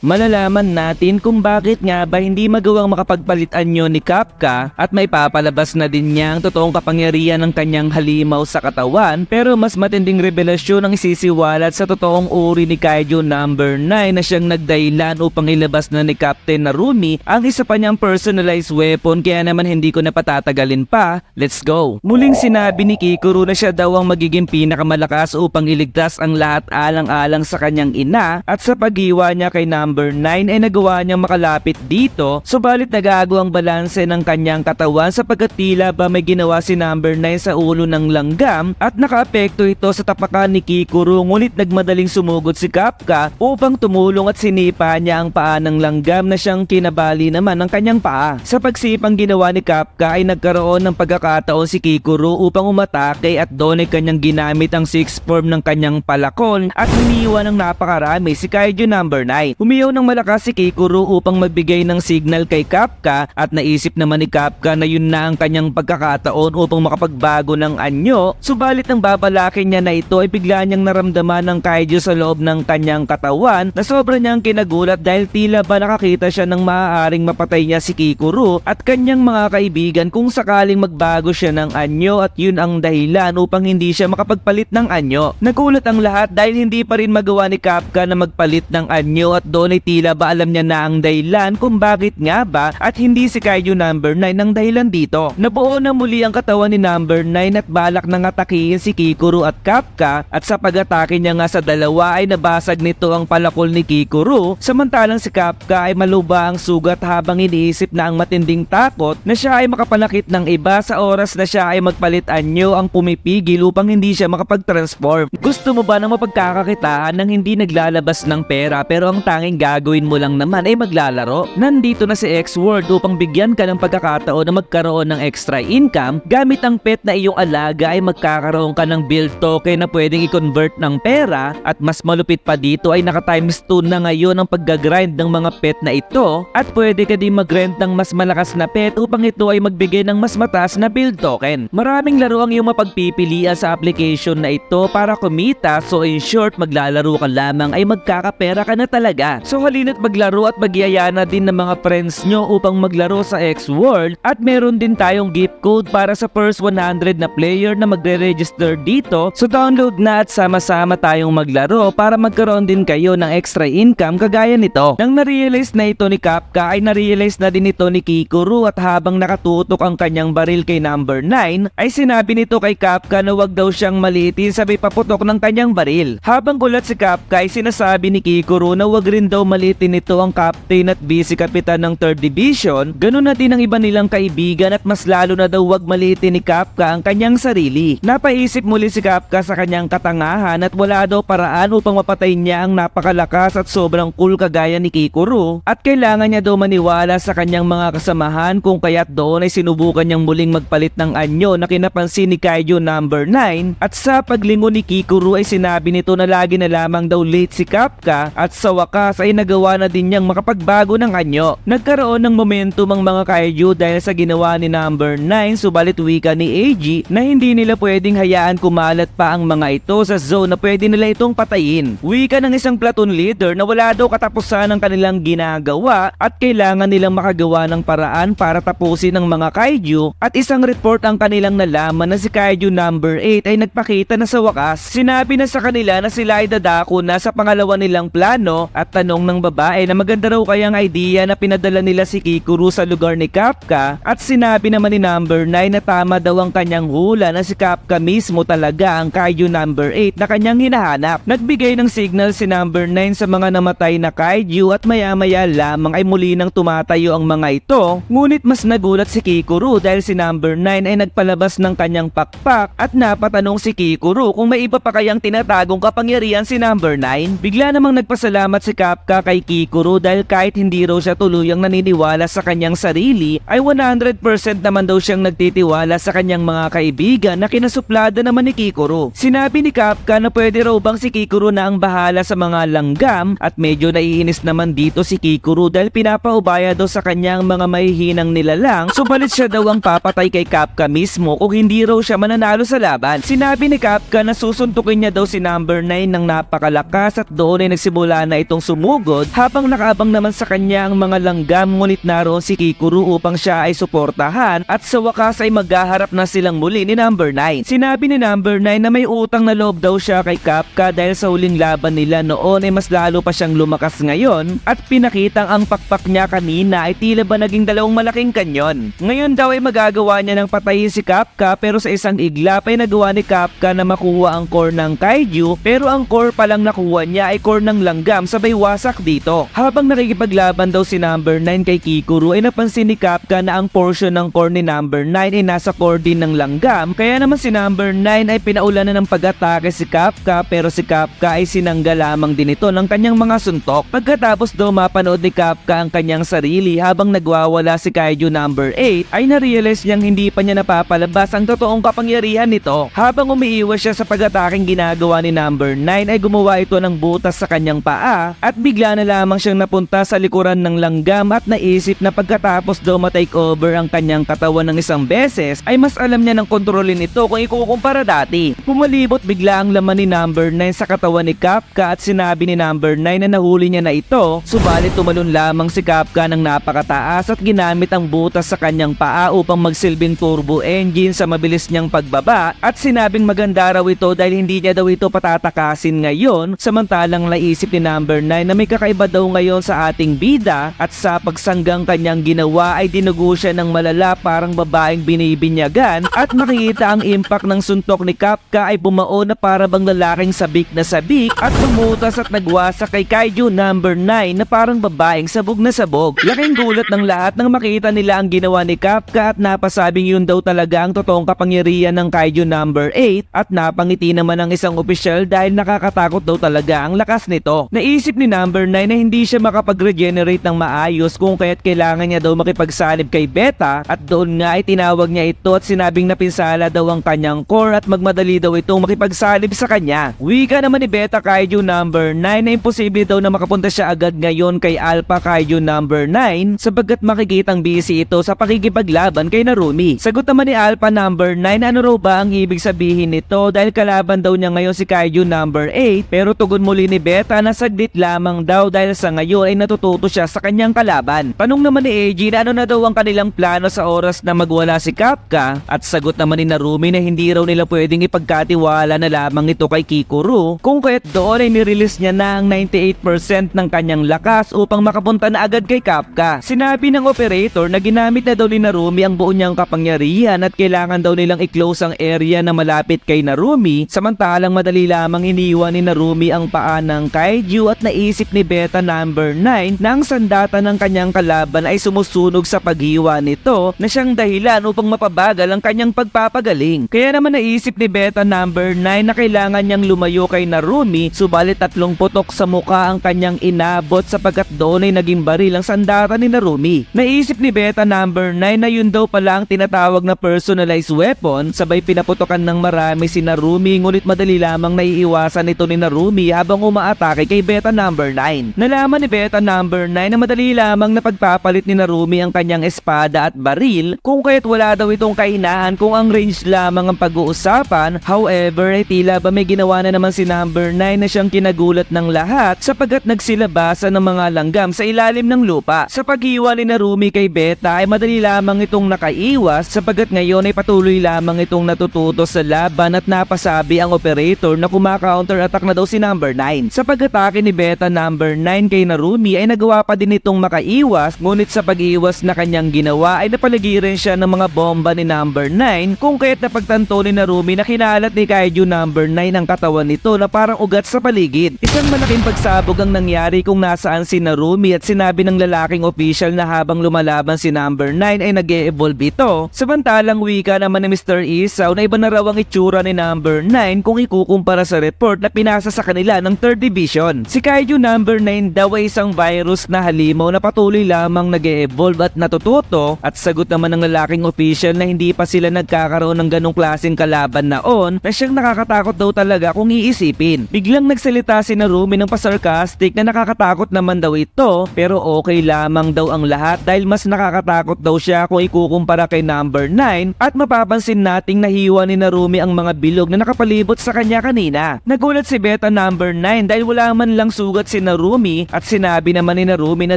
Malalaman natin kung bakit nga ba hindi magawang makapagpalit anyo ni Kafka at may papalabas na din niya ang totoong kapangyarihan ng kanyang halimaw sa katawan, pero mas matinding revelasyon ang isisiwalat sa totoong uri ni Kaiju number 9 na siyang nagdahilan upang ilabas na ni Captain Narumi ang isa pa niyang personalized weapon, kaya naman hindi ko na patatagalin pa. Let's go! Muling sinabi ni Kikuru na siya daw ang magiging pinakamalakas upang iligtas ang lahat alang-alang sa kanyang ina, at sa paghiwa niya kay number 9 ay nagawa niyang makalapit dito, subalit nagago ang balanse ng kanyang katawan sapagkat tila ba may ginawa si number 9 sa ulo ng langgam at nakaapekto ito sa tapakan ni Kikuru, ngunit nagmadaling sumugod si Kafka upang tumulong at sinipa niya ang paa ng langgam na siyang kinabali naman ng kanyang paa. Sa pagsipang ginawa ni Kafka ay nagkaroon ng pagkakataon si Kikuru upang umatake at doon ay kanyang ginamit ang sixth form ng kanyang palakol at hiniwa ng napakarami si Kaiju number 9. Umiyaw ng malakas si Kikuru upang magbigay ng signal kay Kafka at naisip naman ni Kafka na yun na ang kanyang pagkakataon upang makapagbago ng anyo, subalit nang babalakin niya na ito ay bigla niyang naramdaman ng Kaiju sa loob ng kanyang katawan na sobra niyang kinagulat dahil tila ba nakakita siya ng maaaring mapatay niya si Kikuru at kanyang mga kaibigan kung sakaling magbago siya ng anyo, at yun ang dahilan upang hindi siya makapagpalit ng anyo. Nagulat ang lahat dahil hindi pa rin magawa ni Kafka na magpalit ng anyo, at doon ay tila ba alam niya na ang dahilan kung bakit nga ba at hindi si Kaiju number 9 ang dahilan dito. Nabuo na muli ang katawan ni number 9 at balak nang atakihin si Kikuru at Kafka, at sa pag-atake niya nga sa dalawa ay nabasag nito ang palakol ni Kikuru, samantalang si Kafka ay maluba ang sugat habang iniisip na ang matinding takot na siya ay makapanakit ng iba sa oras na siya ay magpalit anyo ang pumipigil upang hindi siya makapag-transform. Gusto mo ba na mapagkakakitaan ng hindi naglalabas ng pera pero ang tanging gagawin mo lang naman ay maglalaro? Nandito na si X-World upang bigyan ka ng pagkakataon na magkaroon ng extra income gamit ang pet na iyong alaga, ay magkakaroon ka ng build token na pwedeng i-convert ng pera, at mas malupit pa dito ay naka times 2 na ngayon ang paggagrind ng mga pet na ito, at pwede ka din mag-rent ng mas malakas na pet upang ito ay magbigay ng mas mataas na build token. Maraming laro ang iyong mapagpipilian sa application na ito para kumita, so in short maglalaro ka lamang ay magkakapera ka na talaga. So halina't maglaro at magyaya na din ng mga friends nyo upang maglaro sa X-World, at meron din tayong gift code para sa first 100 na player na magre-register dito, so download na at sama-sama tayong maglaro para magkaroon din kayo ng extra income kagaya nito. Nang na-realize na ito ni Kafka ay na-realize na din ito ni Kikuru, at habang nakatutok ang kanyang baril kay number 9 ay sinabi nito kay Kafka na wag daw siyang maliitin sabay paputok ng kanyang baril. Habang gulat si Kafka ay sinasabi ni Kikuru na wag rin daw maliitin nito ang captain at vice kapitan ng 3rd Division, ganun na din ang iba nilang kaibigan, at mas lalo na daw wag maliitin ni Kafka ang kanyang sarili. Napaisip muli si Kafka sa kanyang katangahan at wala daw paraan upang mapatay niya ang napakalakas at sobrang cool kagaya ni Kikuru, at kailangan niya daw maniwala sa kanyang mga kasamahan, kung kaya't doon ay sinubukan niyang muling magpalit ng anyo na kinapansin ni Kaiju number 9, at sa paglingon ni Kikuru ay sinabi nito na lagi na lamang daw late si Kafka, at sa wakas ay nagawa na din niyang makapagbago ng anyo. Nagkaroon ng momentum ang mga Kaiju dahil sa ginawa ni number 9, subalit wika ni AG na hindi nila pwedeng hayaan kumalat pa ang mga ito sa zone na pwede nila itong patayin. Wika ng isang platoon leader na wala daw katapusan ang kanilang ginagawa at kailangan nilang makagawa ng paraan para tapusin ang mga Kaiju, at isang report ang kanilang nalaman na si Kaiju number 8 ay nagpakita na sa wakas. Sinabi na sa kanila na sila ay dadako na sa pangalawa nilang plano, at tanong ng babae na maganda raw kayang idea na pinadala nila si Kikuru sa lugar ni Kafka, at sinabi naman ni number 9 na tama daw ang kanyang hula na si Kafka mismo talaga ang Kaiju number 8 na kanyang hinahanap. Nagbigay ng signal si number 9 sa mga namatay na Kaiju, at maya-maya lamang ay muli nang tumatayo ang mga ito, ngunit mas nagulat si Kikuru dahil si number 9 ay nagpalabas ng kanyang pakpak at napatanong si Kikuru kung may iba pa kayang tinatagong kapangyarihan si number 9. Bigla namang nagpasalamat si Kafka kay Kikuru dahil kahit hindi raw siya tuluyang naniniwala sa kanyang sarili ay 100% naman daw siyang nagtitiwala sa kanyang mga kaibigan na kinasuplada naman ni Kikuru. Sinabi ni Kafka na pwede raw bang si Kikuru na ang bahala sa mga langgam, at medyo naiinis naman dito si Kikuru dahil pinapaubaya daw sa kanyang mga mahihinang nilalang, subalit siya daw ang papatay kay Kafka mismo kung hindi raw siya mananalo sa laban. Sinabi ni Kafka na susuntukin niya daw si number 9 ng napakalakas, at doon ay nagsimula na itong sumugod habang nakaabang naman sa kanya ang mga langgam, ngunit naroon si Kikuru upang siya ay suportahan at sa wakas ay maghaharap na silang muli ni number 9. Sinabi ni number 9 na may utang na loob daw siya kay Kapka dahil sa huling laban nila noon ay mas lalo pa siyang lumakas ngayon at pinakitang ang pakpak niya kanina ay tila ba naging dalawang malaking kanyon. Ngayon daw ay magagawa niya ng patayin si Kapka pero sa isang iglap ay nagawa ni Kapka na makuha ang core ng kaiju pero ang core palang nakuha niya ay core ng langgam sabay wasak dito. Habang nakikipaglaban daw si number 9 kay Kikuru ay napansin ni Kapka na ang portion ng core ni number 9 ay nasa core din ng langgam kaya naman si number 9 ay pinaulanan ng pag-atake si Kapka pero si Kapka ay sinangga lamang din ito ng kanyang mga suntok. Pagkatapos daw mapanood ni Kapka ang kanyang sarili habang nagwawala si kaiju number 8 ay na-realize niyang hindi pa niya napapalabas ang totoong kapangyarihan nito. Habang umiiwas siya sa pag-ataking ginagawa ni number 9 ay gumawa ito ng butas sa kanyang paa at bigla na lamang siyang napunta sa likuran ng langgam at naisip na pagkatapos daw matake over ang kanyang katawan ng isang beses ay mas alam niya ng kontrolin ito kung ikukumpara dati. Pumalibot bigla ang laman ni number 9 sa katawan ni Kapka at sinabi ni number 9 na nahuli niya na ito, subalit tumalon lamang si Kapka ng napakataas at ginamit ang butas sa kanyang paa upang magsilbing turbo engine sa mabilis niyang pagbaba at sinabing maganda raw ito dahil hindi niya daw ito patatakasin ngayon, samantalang naisip ni number 9 na may kakaiba daw ngayon sa ating bida at sa pagsanggang kanyang ginawa ay dinugo siya ng malala parang babaeng binibinyagan at makikita ang impact ng suntok ni Kapka ay bumao na para bang lalaking sabik na sabik at lumutas at nagwasak kay kaiju number 9 na parang babaeng sabog na sabog. Laking gulat ng lahat nang makita nila ang ginawa ni Kapka at napasabing yun daw talaga ang totoong kapangyarihan ng kaiju number 8 at napangiti naman ang isang opisyal dahil nakakatakot daw talaga ang lakas nito. Naisip ni number 9 na hindi siya makapag-regenerate ng maayos kung kaya't kailangan niya daw makipagsanib kay Beta at doon nga ay tinawag niya ito at sinabing napinsala daw ang kanyang core at magmadali daw itong makipagsanib sa kanya. Wika naman ni Beta kaiju number 9 na imposible daw na makapunta siya agad ngayon kay Alpha kaiju number 9 sapagkat makikitang busy ito sa pakikipaglaban kay Narumi. Sagot naman ni Alpha number 9 ano raw ba ang ibig sabihin nito dahil kalaban daw niya ngayon si kaiju number 8 pero tugon muli ni Beta na saglit lamang daw dahil sa ngayon ay natututo siya sa kanyang kalaban. Tanong naman ni Eiji na ano na daw ang kanilang plano sa oras na magwala si Kapka at sagot naman ni Narumi na hindi raw nila pwedeng ipagkatiwala na lamang ito kay Kikuru kung kaya't doon ay nirelease niya na ang 98% ng kanyang lakas upang makapunta na agad kay Kapka. Sinabi ng operator na ginamit na daw ni Narumi ang buo niyang kapangyarihan at kailangan daw nilang i-close ang area na malapit kay Narumi samantalang madali lamang iniwan ni Narumi ang paa ng kaiju at naisip ni Beta number 9 na ang sandata ng kanyang kalaban ay sumusunog sa paghiwa nito na siyang dahilan upang mapabagal ang kanyang pagpapagaling. Kaya naman naisip ni Beta number 9 na kailangan niyang lumayo kay Narumi subalit 3 putok sa muka ang kanyang inabot sapagkat doon ay naging baril ang sandata ni Narumi. Naisip ni Beta number 9 na yun daw pala ang tinatawag na personalized weapon sabay pinaputokan ng marami si Narumi ngunit madali lamang naiiwasan ito ni Narumi habang umaatake kay Beta number 9. Nalaman ni Beta number 9 na madali lamang na pagpapalit ni Narumi ang kanyang espada at baril kung kaya't wala daw itong kahinaan kung ang range lamang ang pag-uusapan. However ay tila ba may ginawa na naman si number 9 na siyang kinagulat ng lahat sapagkat nagsilabasan ng mga langgam sa ilalim ng lupa. Sa paghiwa ni Narumi kay Beta ay madali lamang itong nakaiwas sapagkat ngayon ay patuloy lamang itong natututo sa laban at napasabi ang operator na kumaka-counter attack na daw si number 9. Sa pag-atake ni Beta number 9 kay Narumi ay nagawa pa din itong makaiwas ngunit sa pag-iwas na kanyang ginawa ay napaligiran siya ng mga bomba ni number 9 kung kaya't napagtanto ni Narumi na kinalat ni kaiju number 9 ang katawan nito na parang ugat sa paligid. Isang malaking pagsabog ang nangyari kung nasaan si Narumi at sinabi ng lalaking official na habang lumalaban si number 9 ay nag-e-evolve ito. Samantalang wika naman ni Mr. Isaw na iba na raw ang itsura ni number 9 kung ikukumpara sa report na pinasa sa kanila ng 3rd Division. Si kaiju number 9 daw ay isang virus na halimaw na patuloy lamang nag-e-evolve at natututo at sagot naman ng lalaking official na hindi pa sila nagkakaroon ng ganong klaseng kalaban naon na siyang nakakatakot daw talaga kung iisipin. Biglang nagsalita si Narumi ng pasarcastic na nakakatakot naman daw ito pero okay lamang daw ang lahat dahil mas nakakatakot daw siya kung ikukumpara kay number 9 at mapapansin nating nahiwa ni Narumi ang mga bilog na nakapalibot sa kanya kanina. Nagulat si Beta number 9 dahil wala man lang sugat si si Narumi at sinabi naman ni Narumi na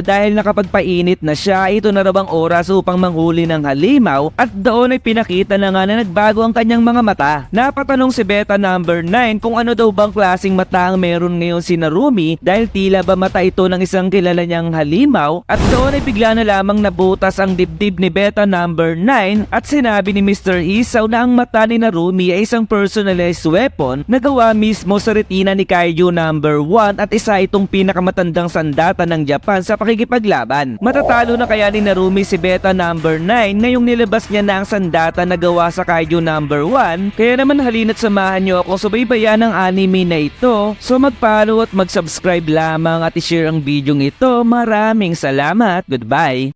dahil nakapagpainit na siya, ito na raw ang oras upang manghuli ng halimaw at doon ay pinakita na nga na nagbago ang kanyang mga mata. Napatanong si Beta number 9 kung ano daw bang klaseng mata ang meron ngayon si Narumi dahil tila ba mata ito ng isang kilala niyang halimaw at doon ay bigla na lamang nabutas ang dibdib ni Beta number 9 at sinabi ni Mr. Isaw na ang mata ni Narumi ay isang personalized weapon na gawa mismo sa retina ni Kaiju number 1 at isa itong pinakamatandang sandata ng Japan sa pakikipaglaban. Matatalo na kaya ni Narumi si Beta number 9 ngayong nilabas niya na ang sandata na gawa sa Kaiju number 1? Kaya naman halina't samahan niyo ako subaybayan ng anime na ito. So mag-follow at mag-subscribe lamang at i-share ang video ito. Maraming salamat. Goodbye.